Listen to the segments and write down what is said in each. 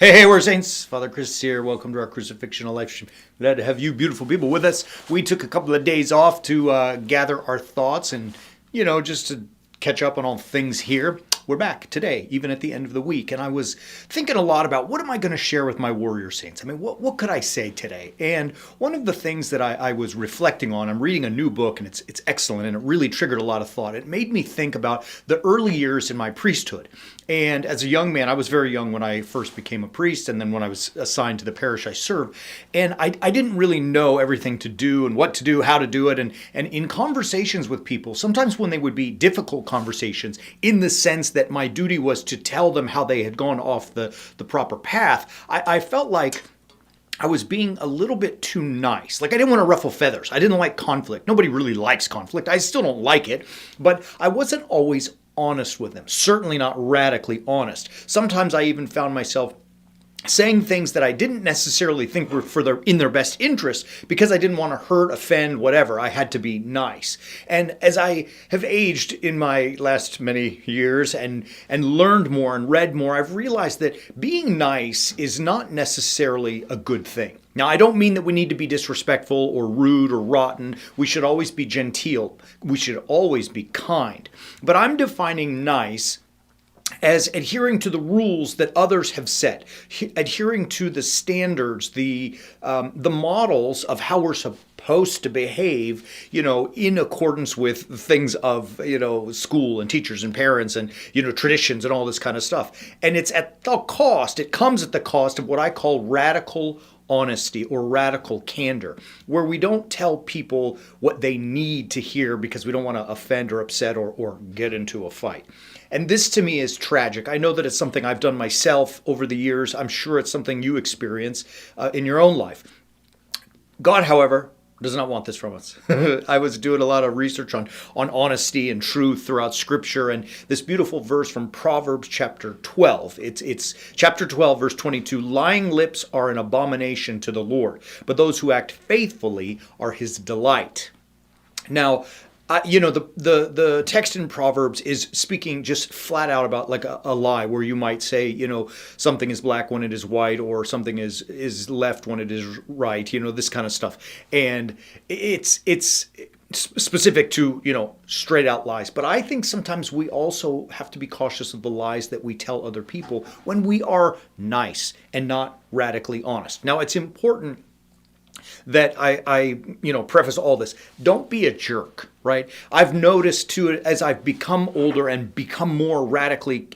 Hey, we're Saints. Father Chris here. Welcome to our Crucifixion Life stream. Glad to have you beautiful people with us. We took a couple of days off to gather our thoughts and, just to catch up on all things here. We're back today, even at the end of the week. And I was thinking a lot about what am I going to share with my warrior saints? I mean, what could I say today? And one of the things that I was reflecting on, I'm reading a new book and it's excellent and it really triggered a lot of thought. It made me think about the early years in my priesthood. And as a young man, I was very young when I first became a priest, and then when I was assigned to the parish I served. And I didn't really know everything to do and what to do, how to do it. And in conversations with people, sometimes when they would be difficult conversations, in the sense that my duty was to tell them how they had gone off the proper path, I felt like I was being a little bit too nice. Like I didn't want to ruffle feathers. I didn't like conflict. Nobody really likes conflict. I still don't like it, but I wasn't always honest with them. Certainly not radically honest. Sometimes I even found myself saying things that I didn't necessarily think were in their best interest because I didn't want to hurt, offend, whatever. I had to be nice. And as I have aged in my last many years and learned more and read more, I've realized that being nice is not necessarily a good thing. Now, I don't mean that we need to be disrespectful or rude or rotten. We should always be genteel. We should always be kind. But I'm defining nice as adhering to the rules that others have set, adhering to the standards, the models of how we're supposed to behave, in accordance with things of, school and teachers and parents and, traditions and all this kind of stuff. And it comes at the cost of what I call radical honesty or radical candor, where we don't tell people what they need to hear because we don't want to offend or upset or get into a fight. And this to me is tragic. I know that it's something I've done myself over the years. I'm sure it's something you experience in your own life. God, however, does not want this from us. I was doing a lot of research on honesty and truth throughout Scripture, and this beautiful verse from Proverbs chapter 12. It's chapter 12, verse 22. Lying lips are an abomination to the Lord, but those who act faithfully are his delight. Now, the text in Proverbs is speaking just flat out about like a lie, where you might say, something is black when it is white, or something is left when it is right, this kind of stuff. And it's specific to, straight out lies. But I think sometimes we also have to be cautious of the lies that we tell other people when we are nice and not radically honest. Now, it's important that I preface all this. Don't be a jerk, right? I've noticed too, as I've become older and become more radically,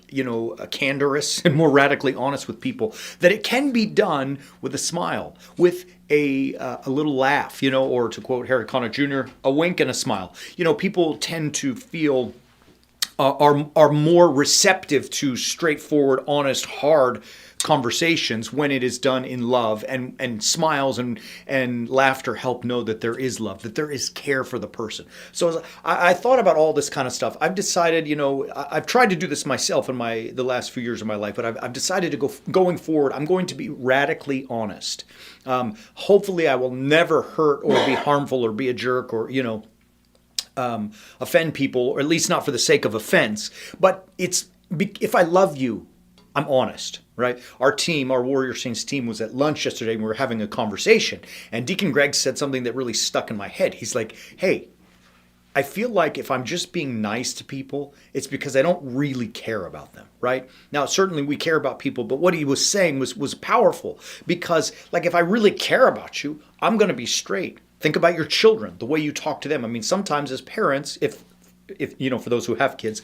candorous and more radically honest with people, that it can be done with a smile, with a little laugh, or to quote Harry Connick Jr., a wink and a smile. People tend to feel are more receptive to straightforward, honest, hard conversations when it is done in love, and smiles and laughter help know that there is love, that there is care for the person. So as I thought about all this kind of stuff, I've decided, I've tried to do this myself in the last few years of my life, but I've decided to going forward, I'm going to be radically honest. Hopefully I will never hurt or be harmful or be a jerk or, offend people, or at least not for the sake of offense. But if I love you, I'm honest, right? Our Warrior Saints team was at lunch yesterday and we were having a conversation, and Deacon Greg said something that really stuck in my head. He's like, hey, I feel like if I'm just being nice to people, it's because I don't really care about them, right? Now, certainly we care about people, but what he was saying was powerful, because like if I really care about you, I'm going to be straight. Think about your children, the way you talk to them. I mean, sometimes as parents, if for those who have kids,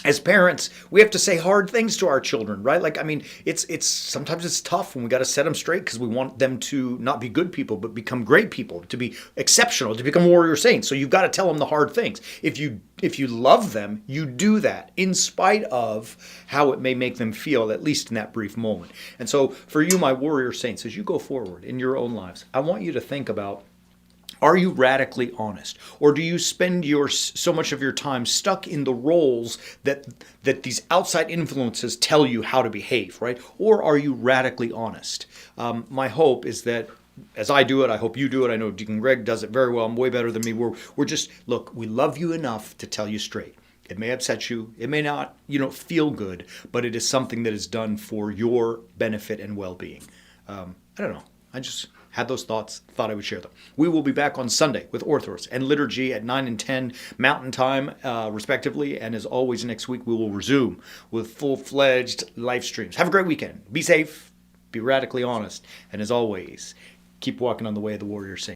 as parents, we have to say hard things to our children, right? Like, I mean, it's sometimes it's tough when we got to set them straight because we want them to not be good people, but become great people, to be exceptional, to become warrior saints. So you've got to tell them the hard things. If you love them, you do that in spite of how it may make them feel, at least in that brief moment. And so for you, my warrior saints, as you go forward in your own lives, I want you to think about, are you radically honest? Or do you spend so much of your time stuck in the roles that these outside influences tell you how to behave, right? Or are you radically honest? My hope is that as I do it, I hope you do it. I know Deacon Greg does it very well. I'm way better than me. We're just, look, we love you enough to tell you straight. It may upset you. It may not, feel good, but it is something that is done for your benefit and well-being. I don't know. I just had those thoughts, thought I would share them. We will be back on Sunday with Orthros and Liturgy at 9 and 10 Mountain Time, respectively. And as always, next week we will resume with full-fledged live streams. Have a great weekend. Be safe. Be radically honest. And as always, keep walking on the way of the warrior saint.